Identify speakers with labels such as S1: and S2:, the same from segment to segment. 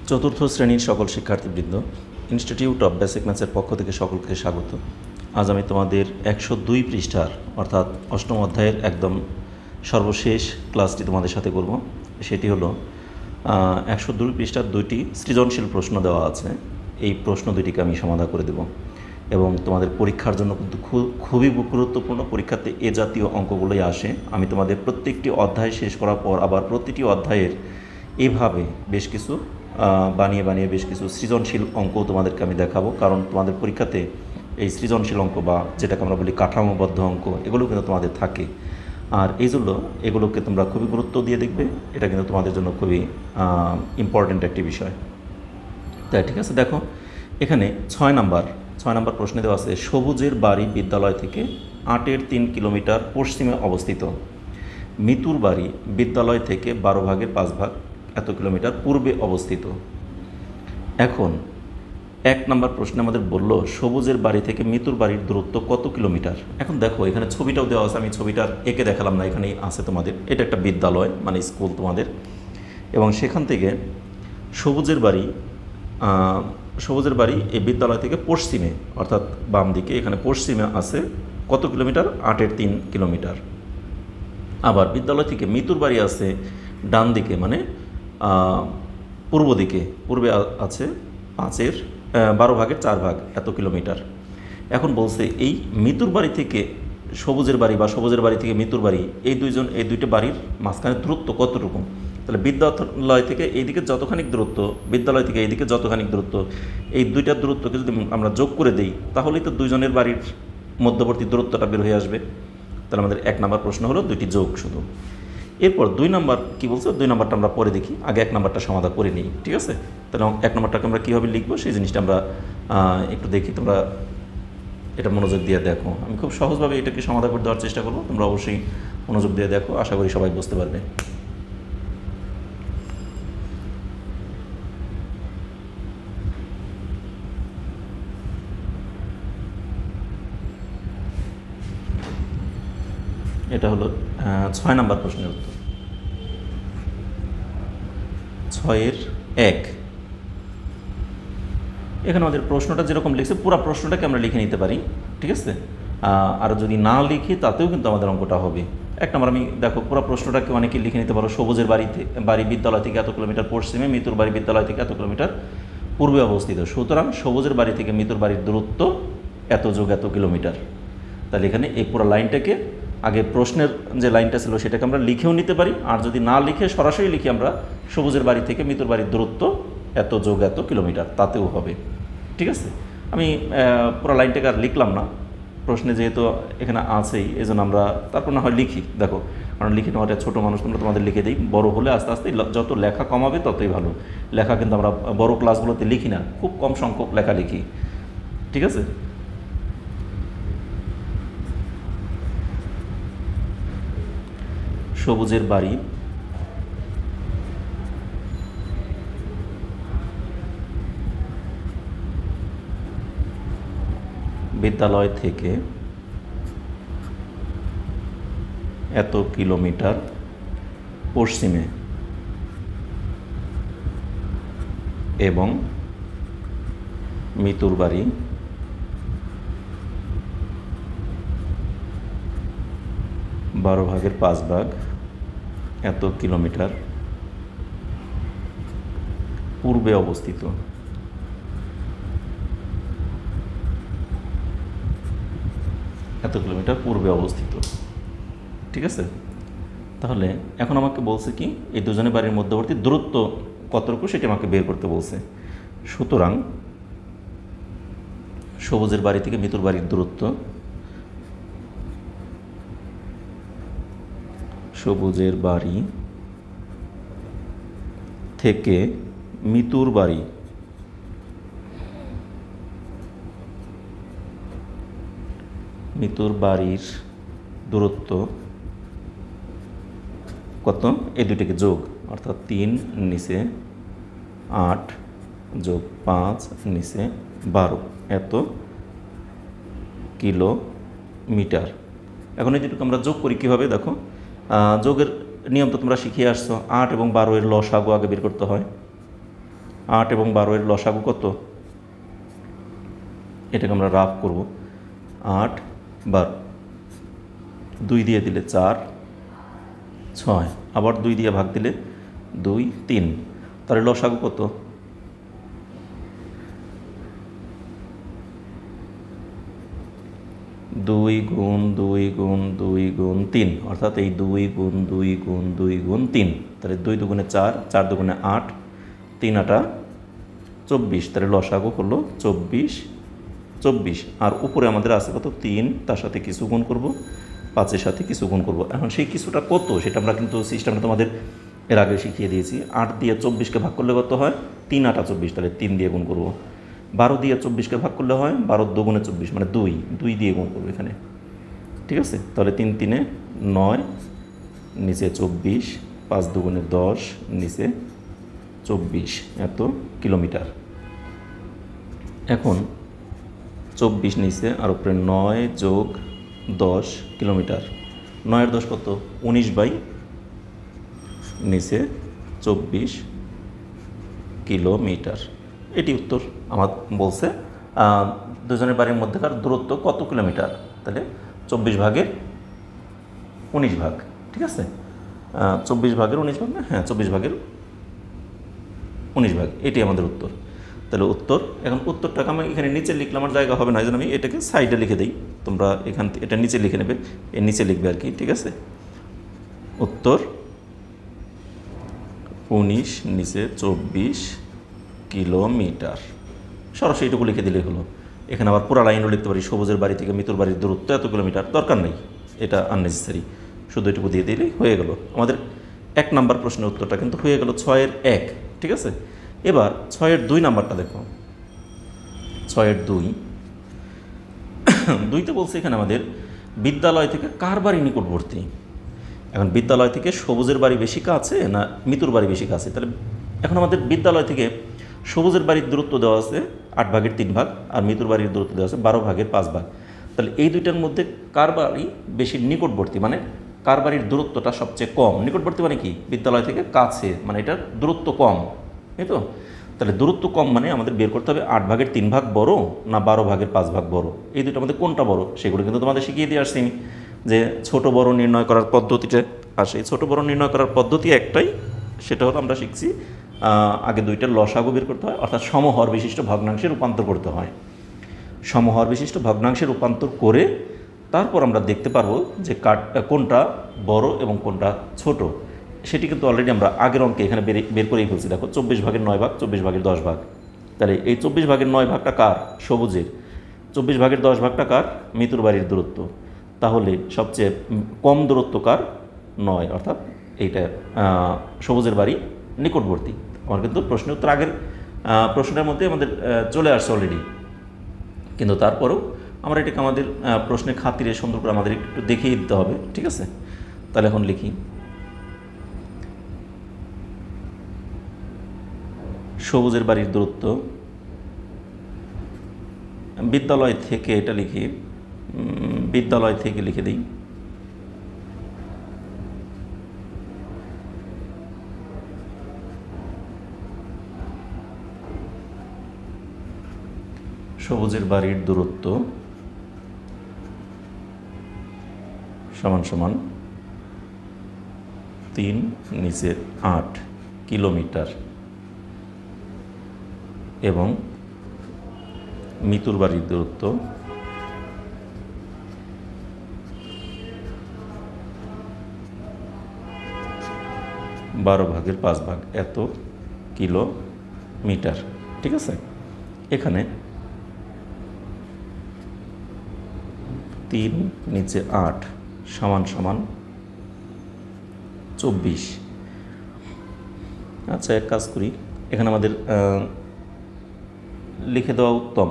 S1: চতুর্থ শ্রেণীর সকল শিক্ষার্থীবৃন্দ, ইনস্টিটিউট অফ বেসিক ম্যাথসের পক্ষ থেকে সকলকে স্বাগত। আজ আমি তোমাদের 102 পৃষ্ঠার অর্থাৎ অষ্টম অধ্যায়ের একদম সর্বশেষ ক্লাসটি তোমাদের সাথে করব। সেটি হলো 102 পৃষ্ঠার দুইটি সৃজনশীল প্রশ্ন দেওয়া আছে। এই প্রশ্ন দুটিকে আমি সমাধান করে দেব এবং তোমাদের পরীক্ষার জন্য কিন্তু খুবই গুরুত্বপূর্ণ। পরীক্ষাতে এ জাতীয় অঙ্কগুলোই আসে। আমি তোমাদের প্রত্যেকটি অধ্যায় শেষ করার পর আবার প্রতিটি অধ্যায়ের এভাবে বেশ কিছু বানিয়ে বেশ কিছু সৃজনশীল অঙ্ক তোমাদেরকে আমি দেখাবো, কারণ তোমাদের পরীক্ষাতে এই সৃজনশীল অঙ্ক বা যেটাকে আমরা বলি কাঠামোবদ্ধ অঙ্ক, এগুলো কিন্তু তোমাদের থাকে। আর এই জন্য এগুলোকে তোমরা খুবই গুরুত্ব দিয়ে দেখবে। এটা কিন্তু তোমাদের জন্য খুবই ইম্পর্ট্যান্ট একটি বিষয়। তাই ঠিক আছে, দেখো এখানে 6 নাম্বার প্রশ্নে দেওয়া আছে, সবুজের বাড়ি বিদ্যালয় থেকে 8-এর 3 কিলোমিটার পশ্চিমে অবস্থিত। মিতুর বাড়ি বিদ্যালয় থেকে 12/5 এত কিলোমিটার পূর্বে অবস্থিত। এখন 1 নম্বর প্রশ্নে আমাদের বলল সবুজের বাড়ি থেকে মিতুর বাড়ির দূরত্ব কত কিলোমিটার। এখন দেখো এখানে ছবিটাও দেওয়া আছে, আমি ছবিটার এঁকে দেখালাম না, এখানেই আছে তোমাদের। এটা একটা বিদ্যালয় মানে স্কুল তোমাদের, এবং সেখান থেকে সবুজের বাড়ি এই বিদ্যালয় থেকে পশ্চিমে অর্থাৎ বাম দিকে, এখানে পশ্চিমে আছে কত কিলোমিটার, 8-এর 3 কিলোমিটার। আবার বিদ্যালয় থেকে মিতুর বাড়ি আছে ডান দিকে মানে পূর্বে আছে 12/4 এত কিলোমিটার। এখন বলছে এই মিতুর বাড়ি থেকে সবুজের বাড়ি বা সবুজের বাড়ি থেকে মিতুর বাড়ি, এই দুইটা বাড়ির মাঝখানে দূরত্ব কতটুকু। তাহলে বিদ্যালয় থেকে এইদিকে যতখানি দূরত্ব, বিদ্যালয় থেকে এইদিকে যতখানি দূরত্ব, এই দুইটার দূরত্বকে যদি আমরা যোগ করে দিই তাহলেই তো দুইজনের বাড়ির মধ্যবর্তী দূরত্বটা বের হয়ে আসবে। তাহলে আমাদের 1 নম্বর প্রশ্ন হলো দুইটি যোগ শুধু। এরপর 2 নম্বর কী বলছে, 2 নম্বরটা আমরা পরে দেখি, আগে 1 নম্বরটা সমাধান করে নিই, ঠিক আছে। তাহলে 1 নম্বরটাকে আমরা কীভাবে লিখবো সেই জিনিসটা আমরা একটু দেখি। তোমরা এটা মনোযোগ দিয়ে দেখো, আমি খুব সহজভাবে এটাকে সমাধান করে দেওয়ার চেষ্টা করবো। তোমরা অবশ্যই মনোযোগ দিয়ে দেখো, আশা করি সবাই বুঝতে পারবে। এটা হলো 6 নম্বর প্রশ্নের উত্তর। 6-এর 1। এখানে আমাদের প্রশ্নটা যেরকম লিখছে পুরো প্রশ্নটাকে আমরা লিখে নিতে পারি, ঠিক আছে। আর যদি না লিখি তাতেও কিন্তু আমাদের অঙ্কটা হবে। 1 নম্বর আমি দেখো পুরো প্রশ্নটাকে অনেকে লিখে নিতে পারো, সবুজের বাড়ি বিদ্যালয় থেকে এত কিলোমিটার পশ্চিমে, মিতুর বাড়ি বিদ্যালয় থেকে এত কিলোমিটার পূর্বে অবস্থিত। সুতরাং সবুজের বাড়ি থেকে মিতুর বাড়ির দূরত্ব এত যোগ এত কিলোমিটার। তাহলে এখানে এই পুরো লাইনটাকে আগে প্রশ্নের যে লাইনটা ছিল সেটাকে আমরা লিখেও নিতে পারি, আর যদি না লিখে সরাসরি লিখি আমরা সবুজের বাড়ি থেকে মিতুর বাড়ির দূরত্ব এত যোগ এত কিলোমিটার, তাতেও হবে, ঠিক আছে। আমি পুরো লাইনটাকে আর লিখলাম না, প্রশ্নে যেহেতু এখানে আছেই এই জন্য আমরা তারপর না হয় লিখি। দেখো কারণ লিখে নেওয়াটা ছোটো মানুষ, তোমরা তোমাদের লিখে দিই। বড় হলে আস্তে আস্তে যত লেখা কমাবে ততই ভালো। লেখা কিন্তু আমরা বড় ক্লাসগুলোতে লিখি না, খুব কম সংখ্যক লেখা লিখি, ঠিক আছে। সবুজের বাড়ি বিদ্যালয় থেকে এত কিলোমিটার পশ্চিমে এবং মিতুর বাড়ি 12/5 এত কিলোমিটার পূর্বে অবস্থিত। এত কিলোমিটার পূর্বে অবস্থিত, ঠিক আছে। তাহলে এখন আমাকে বলছে কি এই দুজনের বাড়ির মধ্যবর্তী দূরত্ব কতটুকু সেটি আমাকে বের করতে বলছে। সুতরাং সবুজের বাড়ি থেকে মিতুর বাড়ির দূরত্ব, সবুজের বাড়ি থেকে মিতুর বাড়ির দূরত্ব কত, এই দুটিকে যোগ, অর্থাৎ 3 নিচে 8 যোগ 5 নিচে 12 এত কিলোমিটার। এখন এই দুটোকে আমরা যোগ করি কীভাবে, দেখো যোগের নিয়ম তো তোমরা শিখিয়ে আসছো। 8 এবং 12 এর লসাগু আগে বের করতে হয়। 8 এবং 12 এর লসাগু কত? এটাকে আমরা রাফ করব। 8 12, 2 দিয়ে দিলে 4 6, আবার 2 দিয়ে ভাগ দিলে 2 3, তাহলে লসাগু কত? 2 গুণ 2 গুণ 2 গুণ 3, অর্থাৎ এই 2 গুণ 2 গুণ 2 গুণ 3, তাহলে 2 দুগুণে 4, 4 দুগুণে 8, 3 আটা 24, তাহলে লসাগু হলো 24 24। আর উপরে আমাদের আছে কত? 3, তার সাথে কিছু গুণ করব, 5-এর সাথে কিছু গুণ করব। এখন সেই কিছুটা কত সেটা আমরা কিন্তু সিস্টেমটা তোমাদের এর আগে শিখিয়ে দিয়েছি। 8 দিয়ে 24কে ভাগ করলে কত হয়? 3 আটা 24, তাহলে 3 দিয়ে গুণ করব। 12 দিয়ে 24কে ভাগ করলে হয় 12 দুগুণে 24, মানে 2 2 দিয়ে গুণ করবো এখানে, ঠিক আছে? তাহলে 3 3-এ 9, নিচে 24, 5 দুগুণে 10, নিচে 24, এত কিলোমিটার। এখন 24 নিচে আর উপরে 9 যোগ 10 কিলোমিটার। 9-এর 10 কত? 19 বাই নিচে 24 কিলোমিটার। এটি উত্তর। আমার বলছে দুজনের বাড়ির মধ্যেকার দূরত্ব কত কিলোমিটার, তাহলে 24 ভাগের 19 ভাগ, ঠিক আছে? 24 ভাগের 19 ভাগ না? হ্যাঁ, 24 ভাগের 19 ভাগ, এটি আমাদের উত্তর। তাহলে উত্তর, এখন উত্তরটাকে আমি এখানে নিচে লিখলে আমার জায়গা হবে না, এই জন্য আমি এটাকে সাইডে লিখে দিই। তোমরা এখান থেকে এটা নিচে লিখে নেবে, এর নিচে লিখবে আর কি, ঠিক আছে? উত্তর 19 নিচে 24 কিলোমিটার। সরাসরি এটুকু লিখে দিলেই হলো। এখানে আবার পুরো লাইনও লিখতে পারি, সবুজের বাড়ি থেকে মিতুর বাড়ির দূরত্ব এত কিলোমিটার, দরকার নেই, এটা আননেসেসারি। শুধু এটুকু দিয়ে দিলেই হয়ে গেল। আমাদের 1 নাম্বার প্রশ্নের উত্তরটা কিন্তু হয়ে গেল 6-এর 1, ঠিক আছে? এবার 6-এর 2 নাম্বারটা দেখো। 6-এর 2, 2তে বলছে এখানে আমাদের বিদ্যালয় থেকে কার বাড়ি নিকটবর্তী। এখন বিদ্যালয় থেকে সবুজের বাড়ি বেশি কাছে না মিতুর বাড়ি বেশি কাছে? তাহলে এখন আমাদের বিদ্যালয় থেকে সবুজের বাড়ির দূরত্ব দেওয়া আছে 8 ভাগের 3 ভাগ, আর মিতুর বাড়ির দূরত্ব দেওয়া আছে 12 ভাগের 5 ভাগ। তাহলে এই দুইটার মধ্যে কার বাড়ি বেশি নিকটবর্তী, মানে কার বাড়ির দূরত্বটা সবচেয়ে কম? নিকটবর্তী মানে কি? বিদ্যালয় থেকে কাছে, মানে এটার দূরত্ব কম, তাই তো? তাহলে দূরত্ব কম মানে আমাদের বের করতে হবে 8 ভাগের 3 ভাগ বড় না 12 ভাগের 5 ভাগ বড়। এই দুটোর মধ্যে কোনটা বড় সেগুলো কিন্তু তোমাদের শিখিয়ে দিয়ে আসছি আমি, যে ছোট বড় নির্ণয় করার পদ্ধতিটা। আর সেই ছোটো বড় নির্ণয় করার পদ্ধতি একটাই, সেটা হলো আমরা শিখছি আগে দুইটার লসাগু বের করতে হয়, অর্থাৎ সমহর বিশিষ্ট ভগ্নাংশে রূপান্তর করতে হয়। সমহর বিশিষ্ট ভগ্নাংশে রূপান্তর করে তারপর আমরা দেখতে পারবো যে কোনটা বড় এবং কোনটা ছোট। সেটি কিন্তু অলরেডি আমরা আগের অঙ্কে এখানে বের করেই ফেলছি। দেখো 24 ভাগের 9 ভাগ, 24 ভাগের 10 ভাগ। তাহলে এই 24 ভাগের 9 ভাগটা কার? সবুজের। 24 ভাগের 10 ভাগটা কার? মিতুর বাড়ির দূরত্ব। তাহলে সবচেয়ে কম দূরত্ব কার? 9, অর্থাৎ এইটা সবুজের বাড়ি নিকটবর্তী। আমার কিন্তু প্রশ্নের উত্তর আগের প্রশ্নের মধ্যে আমাদের চলে আসছে অলরেডি, কিন্তু তারপরেও আমরা এটাকে আমাদের প্রশ্নের খাতিরে সুন্দর করে আমাদের একটু দেখিয়ে দিতে হবে, ঠিক আছে? তাহলে এখন লিখি সবুজের বাড়ির দূরত্ব বিদ্যালয় থেকে, এটা লিখি বিদ্যালয় থেকে লিখে দিই সবুজের বাড়ির দূরত্ব সমান সমান 3 নিচে 8 কিলোমিটার, এবং মিতুর বাড়ির দূরত্ব 12 ভাগের 5 ভাগ, এত কিলোমিটার, ঠিক আছে? এখানে 3 নিচে 8 সমান সমান 24। আচ্ছা, এক কাজ করি, এখানে আমাদের লিখে দেওয়া উত্তম।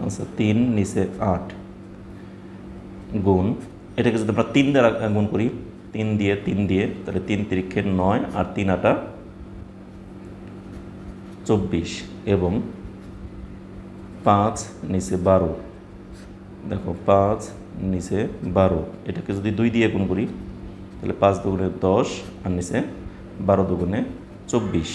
S1: আচ্ছা, 3 নিচে 8 গুণ, এটাকে যদি আমরা 3 দ্বারা গুণ করি, 3 দিয়ে 3 দিয়ে, তাহলে 3 তিরিক্ষে 9 আর 3 আটা 24, এবং 5 নিচে 12, দেখো 5 নিচে 12, এটাকে যদি 2 দিয়ে গুণ করি তাহলে 5 দুগুণে 10 আর নিচে 12 দুগুণে 24।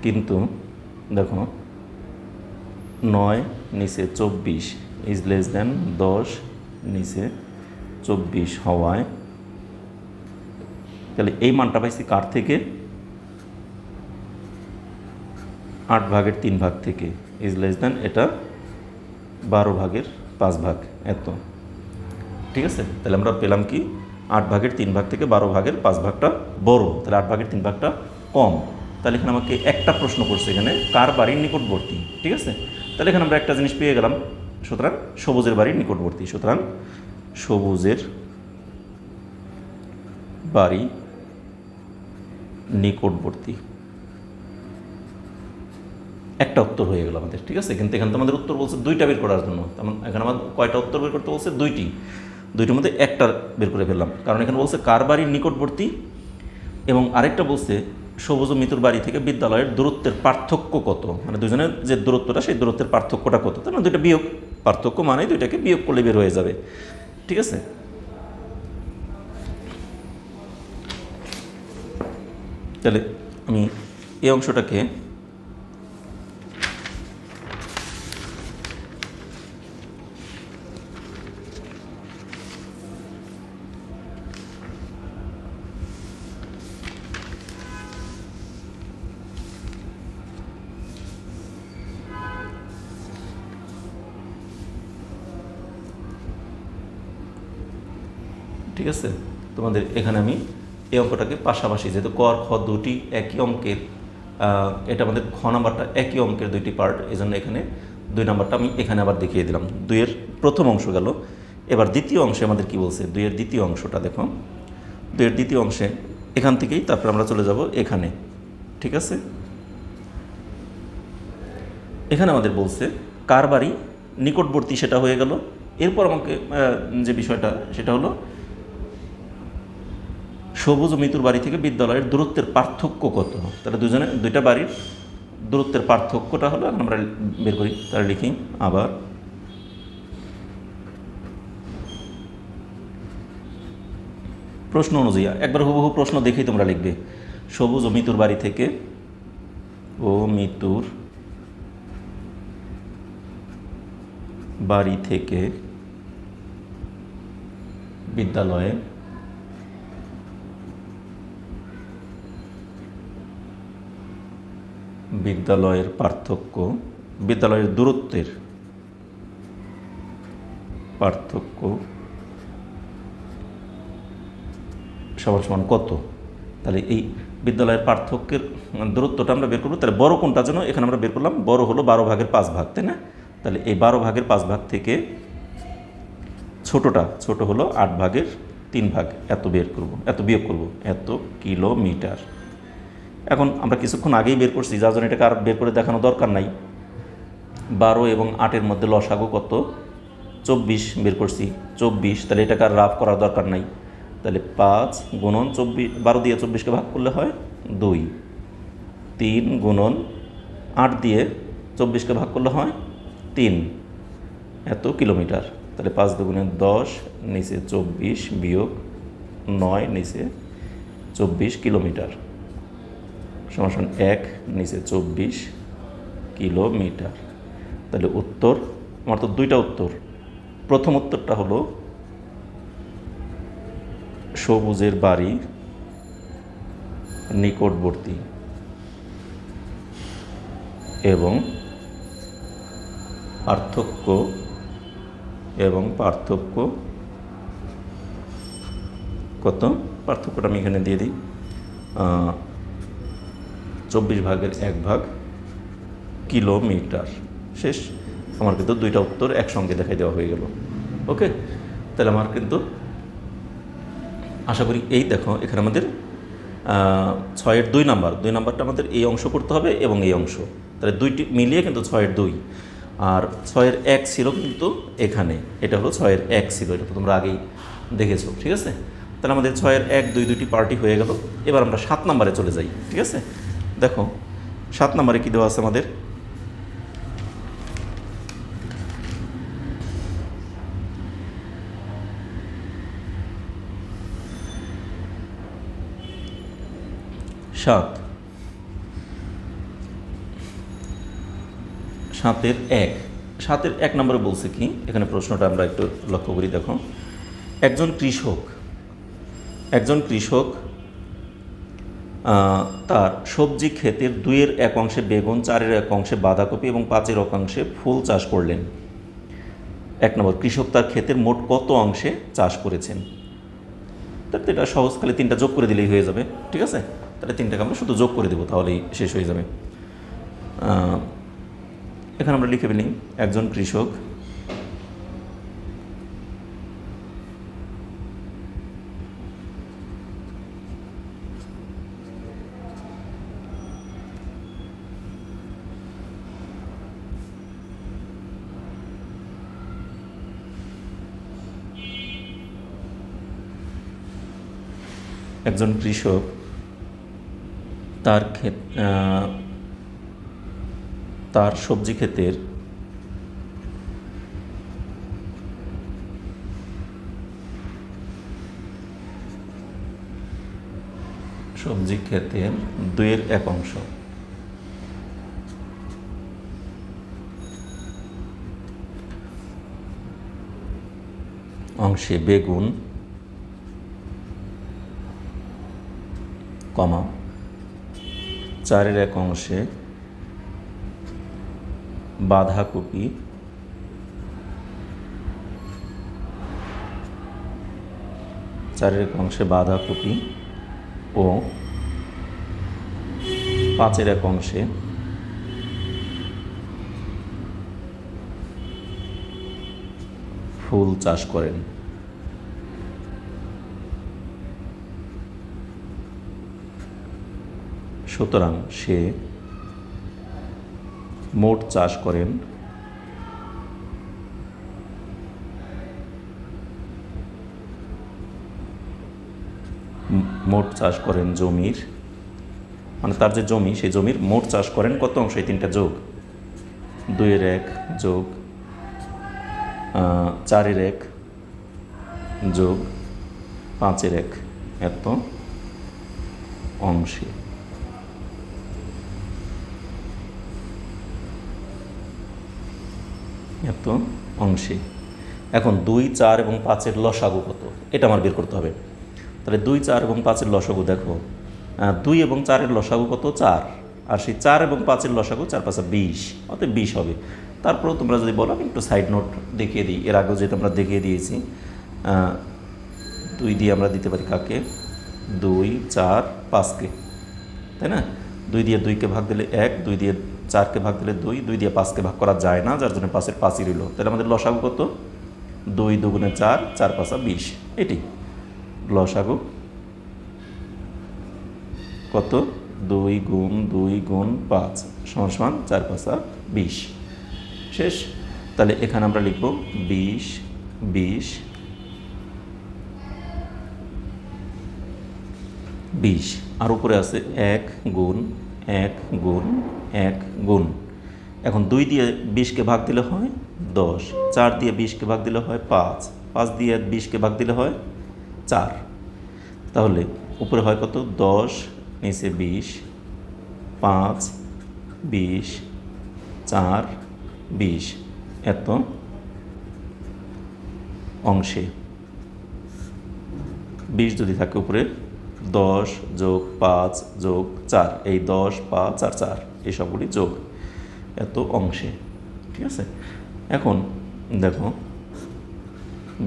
S1: কিন্তু দেখো 9 নিচে 24 ইজ লেস দেন 10 নিচে 24 হওয়ায় তাহলে এই মানটা পাইছি কার থেকে? 8 ভাগের 3 ভাগ থেকে, ইজ লেস দেন এটা 12 ভাগের 5 ভাগ এত। ঠিক আছে, তাহলে আমরা পেলাম কি 8 ভাগের 3 ভাগ থেকে 12 ভাগের 5 ভাগটা বড়, তাহলে 8 ভাগের 3 ভাগটা কম। তাহলে এখানে আমাকে একটা প্রশ্ন করছে এখানে কার বাড়ির নিকটবর্তী। ঠিক আছে, তাহলে এখানে আমরা একটা জিনিস পেয়ে গেলাম, সুতরাং সবুজের বাড়ির নিকটবর্তী। সুতরাং সবুজের বাড়ি নিকটবর্তী একটা উত্তর হয়ে গেল আমাদের। ঠিক আছে, কিন্তু এখানে তো আমাদের উত্তর বলছে 2টা বের করার জন্য, তেমন এখানে আমাদের কয়টা উত্তর বের করতে বলছে? 2টির মধ্যে একটা বের করে ফেললাম, কারণ এখানে বলছে কার বাড়ির নিকটবর্তী এবং আরেকটা বলছে সবুজ ও মিতুর বাড়ি থেকে বিদ্যালয়ের দূরত্বের পার্থক্য কত, মানে দুজনের যে দূরত্বটা সেই দূরত্বের পার্থক্যটা কত। তার মানে 2টা বিয়োগ, পার্থক্য মানে 2টাকে বিয়োগ করলে বের হয়ে যাবে। ঠিক আছে, তাহলে আমি এই অংশটাকে ঠিক আছে, তোমাদের এখানে আমি এই অঙ্কটাকে পাশাপাশি, যেহেতু ক আর খ দুটি একই অঙ্কের, এটা আমাদের খ নাম্বারটা একই অঙ্কের 2টি পার্ট, এই জন্য এখানে 2 নাম্বারটা আমি এখানে আবার দেখিয়ে দিলাম। 2-এর প্রথম অংশ গেল, এবার দ্বিতীয় অংশে আমাদের কি বলছে? 2-এর দ্বিতীয় অংশটা দেখো, 2-এর দ্বিতীয় অংশে এখান থেকেই তারপর আমরা চলে যাব এখানে। ঠিক আছে, এখানে আমাদের বলছে কার বাড়ি নিকটবর্তী, সেটা হয়ে গেল। এরপর আমাকে যে বিষয়টা সেটা হলো সবুজ ও মিতুর বাড়ি থেকে বিদ্যালয়ের দূরত্বের পার্থক্য কত। তাহলে 2টা বাড়ির দূরত্বের পার্থক্যটা হলো আমরা বের করি। তাহলে লিখি আবার প্রশ্ন অনুযায়ী, একবার হুবহু প্রশ্ন দেখেই তোমরা লিখবে। সবুজ ও মিতুর বাড়ি থেকে বিদ্যালয়ের পার্থক্য, বিদ্যালয়ের দূরত্বের পার্থক্য সমান কত। তাহলে এই বিদ্যালয়ের পার্থক্যের দূরত্বটা আমরা বের করবো। তাহলে বড় কোনটা যেন এখানে আমরা বের করলাম, বড় হলো 12 ভাগের 5 ভাগ, তাই না? তাহলে এই 12 ভাগের 5 ভাগ থেকে ছোট হলো 8 ভাগের 3 ভাগ, এত বিয়োগ করব, এত কিলোমিটার। এখন আমরা কিছুক্ষণ আগেই বের করছি, যার জন্য এটাকে আর বের করে দেখানো দরকার নাই। 12 এবং 8-এর মধ্যে লসাগু কত? 24 বের করছি, 24। তাহলে এটাকে আর রাফ করার দরকার নাই। তাহলে 5 গুণন 24, 12 দিয়ে 24কে ভাগ করলে হয় 2, 3 গুণন 8 দিয়ে 24কে ভাগ করলে হয় 3, এত কিলোমিটার। তাহলে 5 দুগুণে 10 নিচে 24 বিয়োগ 9 নিচে 24 কিলোমিটার সমান 1 নিচে 24 কিলোমিটার। তাহলে উত্তর আমার তো 2টা উত্তর। প্রথম উত্তরটা হলো সবুজের বাড়ি নিকটবর্তী এবং পার্থক্য কত। পার্থক্যটা আমি এখানে দিয়ে দিই, 24 ভাগের 1 ভাগ কিলোমিটার। শেষ, আমার কিন্তু 2টা উত্তর একসঙ্গে দেখাই দেওয়া হয়ে গেল। ওকে, তাহলে আমার কিন্তু আশা করি এই দেখো এখানে আমাদের 6-এর 2 নাম্বারটা আমাদের এই অংশ করতে হবে এবং এই অংশ, তাহলে 2টি মিলিয়ে কিন্তু 6-এর 2। আর 6-এর 1 ছিল কিন্তু এখানে, এটা হলো 6-এর 1 ছিল, এটা তো তোমরা আগেই দেখেছো। ঠিক আছে, তাহলে আমাদের 6-এর 1, 2 দুইটি পার্টি হয়ে গেল। এবার আমরা 7 নাম্বারে চলে যাই। ঠিক আছে, দেখো 7 নম্বরে কী দেওয়া আছে আমাদের? সাতের 1 নম্বরে বলছে কি, এখানে প্রশ্নটা আমরা একটু লক্ষ্য করি। দেখো, একজন কৃষক তার সবজি ক্ষেতের 2/1 অংশে বেগুন, 4/1 অংশে বাঁধাকপি এবং 5/1 অংশে ফুল চাষ করলেন। 1 নম্বর, কৃষক তার ক্ষেতের মোট কত অংশে চাষ করেছেন? তাহলে এটা সহজ, খালি 3টা যোগ করে দিলেই হয়ে যাবে। ঠিক আছে, তাহলে 3টাকে আমরা শুধু যোগ করে দেবো, তাহলেই শেষ হয়ে যাবে। এখানে আমরা লিখে ফেলি, একজন কৃষক তার সবজি ক্ষেতের সবজি ক্ষেতের 2/1 অংশে বেগুন, 4/1 অংশে বাঁধাকপি, 4/1 অংশে বাঁধাকপি ও 5/1 অংশে ফুল চাষ করেন। সুতরাং সে মোট চাষ করেন জমির, মানে তার যে জমি, সেই জমির মোট চাষ করেন কত অংশ? এই 3টা যোগ, 2/1 যোগ 4/1 যোগ 5/1 এত অংশে। এখন 2, 4 এবং 5-এর লসাগু কত, এটা আমার বের করতে হবে। তাহলে 2, 4 এবং 5-এর লসাগু দেখো, 2 এবং 4-এর লসাগু কত? 4, আর সেই 4 এবং 5-এর লসাগু 4 5 20, অতএব 20 হবে। তারপরেও তোমরা যদি বলো, আমি একটু সাইড নোট দেখিয়ে দিই, এর আগেও যেহেতু আমরা দেখিয়ে দিয়েছি। 2 দিয়ে আমরা দিতে পারি কাকে? 2, 4, 5কে, তাই না? 2 দিয়ে 2কে ভাগ দিলে 1, 2 দিয়ে 4কে ভাগ দিলে 2, 2 দিয়ে 5কে ভাগ করা যায় না, যার জন্য 5-এর 5ই রইল। তাহলে আমাদের লসাগু কত? 2 2 4, 4 5 20, এটি লসাগু কত? 2 গুণ 2 গুণ 5 সমান 4 5 20। শেষ। তাহলে এখানে আমরা লিখব 20 20 20, আর উপরে আছে 1 গুণ 1 গুণ 1 গুণ। এখন 2 দিয়ে 20কে ভাগ দিলে হয় 10, 4 দিয়ে 20কে ভাগ দিলে হয় 5, 5 দিয়ে 20কে ভাগ দিলে হয় 4। তাহলে উপরে হয় কত? 10, নিচে 20, 5 20 4 20 এত অংশে। 20 যদি থাকে উপরে, 10 যোগ 5 যোগ 4, এই 10 5 আর 4 এই সবগুলি যোগ, এত অংশে। ঠিক আছে, এখন দেখো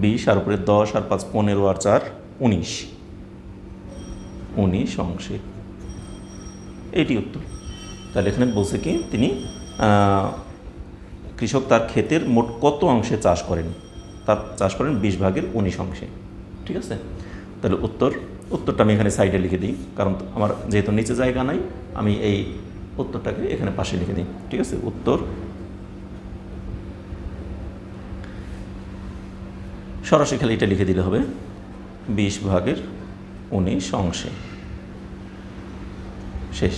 S1: 20 আর উপরে 10 আর 5 15 আর 4 19 অংশে। এইটি উত্তর। তাহলে এখানে বলছে কি, তিনি কৃষক তার ক্ষেতের মোট কত অংশে চাষ করেন? তার চাষ করেন 20 ভাগের 19 অংশে। ঠিক আছে, তাহলে উত্তরটা আমি এখানে সাইডে লিখে দিই, কারণ আমার যেহেতু নিচে জায়গা নাই, আমি এই উত্তরটাকে এখানে পাশে লিখে দিই। ঠিক আছে, উত্তর সরাসরি খালি এটা লিখে দিলে হবে 20 ভাগের 19 অংশে। শেষ।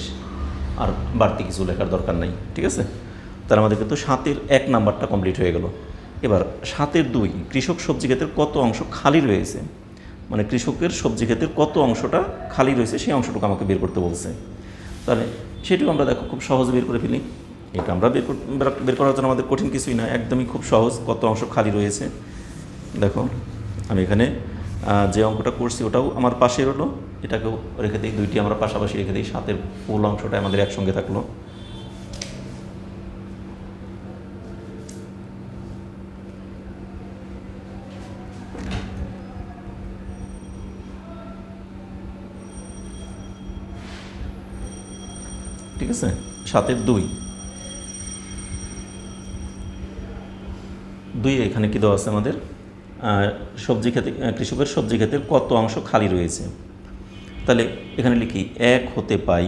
S1: আর বাড়তি কিছু লেখার দরকার নেই, ঠিক আছে। তাহলে আমাদের কিন্তু 7-এর 1 নাম্বারটা কমপ্লিট হয়ে গেল। এবার 7-এর 2 কৃষক সবজি ক্ষেতের কত অংশ খালি রয়েছে, মানে কৃষকের সবজি ক্ষেতের কত অংশটা খালি রয়েছে সেই অংশটুকু আমাকে বের করতে বলছে। তাহলে সেটিও আমরা দেখো খুব সহজে বের করে ফেলি। এটা আমরা বের করার জন্য আমাদের কঠিন কিছুই না, একদমই খুব সহজ। কত অংশ খালি রয়েছে দেখো, আমি এখানে যে অঙ্কটা করছি ওটাও আমার পাশে হলো, এটাকেও রেখে দিই, দুইটি আমরা পাশাপাশি রেখে দিই। 7-এর ফুল অংশটা আমাদের একসঙ্গে থাকলো। ঠিক আছে, 7-এর 2 এখানে কী দেওয়া আছে আমাদের, সবজি ক্ষেতে কৃষকের সবজি ক্ষেতের কত অংশ খালি রয়েছে। তাহলে এখানে লিখি 1 হতে পাই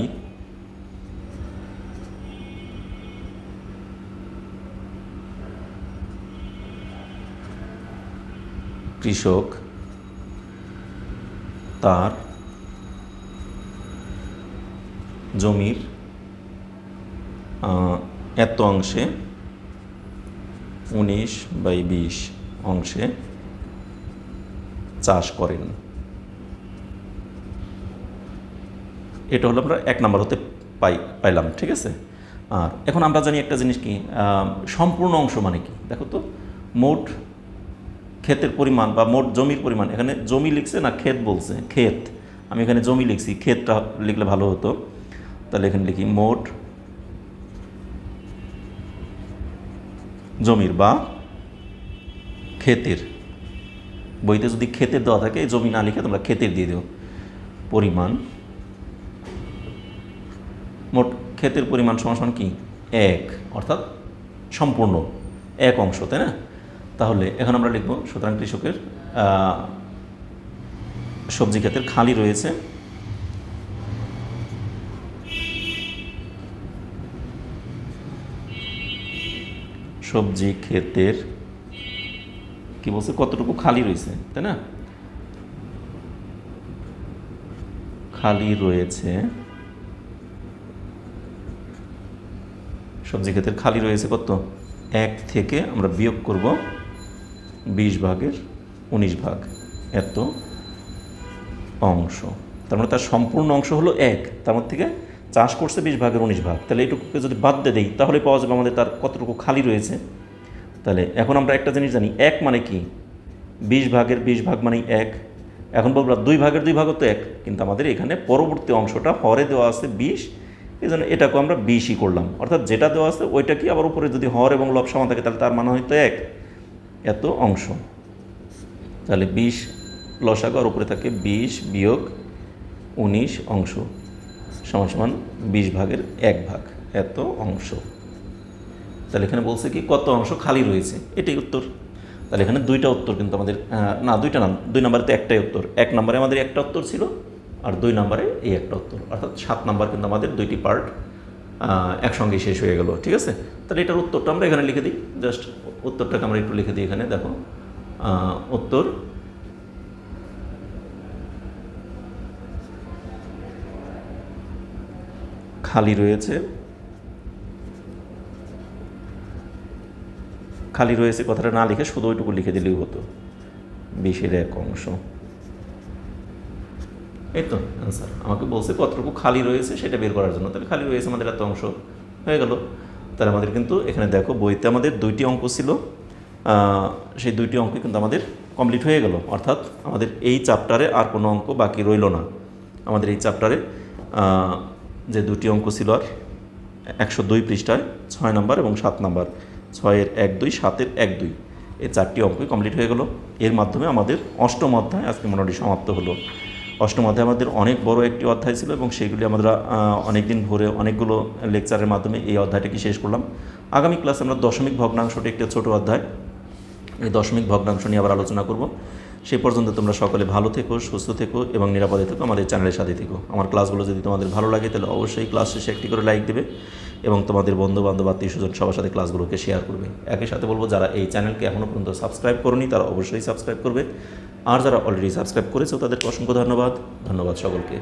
S1: কৃষক তার জমির এত অংশে 19/20 অংশে চাষ করেন। এটা হলো আমরা 1 নাম্বার হতে পাইলাম, ঠিক আছে। আর এখন আমরা জানি একটা জিনিস কি, সম্পূর্ণ অংশ মানে কি দেখো তো, মোট ক্ষেতের পরিমাণ বা মোট জমির পরিমাণ। এখানে জমি লিখছে না ক্ষেত বলছে, ক্ষেত, আমি এখানে জমি লিখছি, ক্ষেতটা লিখলে ভালো হতো। তাহলে এখানে লিখি মোট জমির বা ক্ষেতের, বইতে যদি ক্ষেতের দেওয়া থাকে জমি না লিখে তোমরা ক্ষেতের দিয়ে দিও, পরিমাণ, মোট ক্ষেতের পরিমাণ সমান কি 1, অর্থাৎ সম্পূর্ণ 1 অংশ, তাই না। তাহলে এখন আমরা লিখব, সুতরাং কৃষকের সবজি ক্ষেতের খালি রয়েছে সবজি ক্ষেতের কি বলছে, কতটুকু খালি রয়েছে, তাই না। খালি রয়েছে, সবজি ক্ষেতের খালি রয়েছে কত, 1 থেকে আমরা বিয়োগ করব 20/19, এত অংশ। তার মানে তার সম্পূর্ণ অংশ হলো 1, তার মধ্যে থেকে চাষ করছে 20/19। তাহলে এইটুকুকে যদি বাদ দিয়ে দিই তাহলে পাওয়া যাবে আমাদের তার কতটুকু খালি রয়েছে। তাহলে এখন আমরা একটা জিনিস জানি, 1 মানে কি, 20/20 মানেই 1। এখন বলবো 2/2 তো 1, কিন্তু আমাদের এখানে পরবর্তী অংশটা হরে দেওয়া আছে 20, এই জন্য এটাকে আমরা 20ই করলাম। অর্থাৎ যেটা দেওয়া আছে ওইটা কি আবার উপরে যদি হর এবং লব সমান থাকে তাহলে তার মানে হয়তো 1, এত অংশ। তাহলে 20 লসাগু আর উপরে থাকে 20-19 অংশ সমান 20/1, এত অংশ। তাহলে এখানে বলছে কি কত অংশ খালি রয়েছে, এটাই উত্তর। তাহলে এখানে 2টা উত্তর কিন্তু আমাদের, না 2টা না, 2 নম্বরে তো একটাই উত্তর। 1 নম্বরে আমাদের একটা উত্তর ছিল আর 2 নম্বরে এই একটা উত্তর, অর্থাৎ 7 নম্বর কিন্তু আমাদের 2টি পার্ট একসঙ্গে শেষ হয়ে গেল, ঠিক আছে। তাহলে এটার উত্তরটা আমরা এখানে লিখে দিই, জাস্ট উত্তরটাকে আমরা একটু লিখে দিই এখানে। দেখো উত্তর খালি রয়েছে, খালি রয়েছে কথাটা না লিখে শুধু ওইটুকু লিখে দিলেই হতো, 20/1 অংশ। এই তো অ্যান্সার। আমাকে বলছে কতটুকু খালি রয়েছে সেটা বের করার জন্য। তাহলে খালি রয়েছে আমাদের এত অংশ হয়ে গেল। তাহলে আমাদের কিন্তু এখানে দেখো বইতে আমাদের 2টি অঙ্ক ছিল, সেই 2টি অঙ্ক কিন্তু আমাদের কমপ্লিট হয়ে গেল। অর্থাৎ আমাদের এই চ্যাপ্টারে আর কোনো অঙ্ক বাকি রইল না। আমাদের এই চ্যাপ্টারে যে 2টি অঙ্ক ছিল আর 102 পৃষ্ঠায় 6 নম্বর এবং 7 নম্বর, 6-এর 1-2, 7-এর 1-2, এই 4টি অঙ্কই কমপ্লিট হয়ে গেল। এর মাধ্যমে আমাদের অষ্টম অধ্যায় আজকে মোটামুটি সমাপ্ত হলো। অষ্টম অধ্যায় আমাদের অনেক বড় একটি অধ্যায় ছিল এবং সেইগুলি আমরা অনেক দিন ভরে অনেকগুলো লেকচারের মাধ্যমে এই অধ্যায়টাকে শেষ করলাম। আগামী ক্লাসে আমরা দশমিক ভগ্নাংশটি একটি ছোটো অধ্যায়, এই দশমিক ভগ্নাংশ নিয়ে আবার আলোচনা করব। সেই পর্যন্ত তোমরা সকলে ভালো থেকো, সুস্থ থেকো এবং নিরাপদে থেকো, আমাদের চ্যানেলের সাথে থেকো। আমার ক্লাসগুলো যদি তোমাদের ভালো লাগে তাহলে অবশ্যই ক্লাস শেষে একটি করে লাইক দেবে এবং তোমাদের বন্ধুবান্ধব আত্মীয়স্বজন সবার সাথে ক্লাসগুলোকে শেয়ার করবে। একই সাথে বলবো যারা এই চ্যানেলকে এখনও পর্যন্ত সাবস্ক্রাইব করোনি তারা অবশ্যই সাবস্ক্রাইব করবে, আর যারা অলরেডি সাবস্ক্রাইব করেছো তাদেরকে অসংখ্য ধন্যবাদ সকলকে।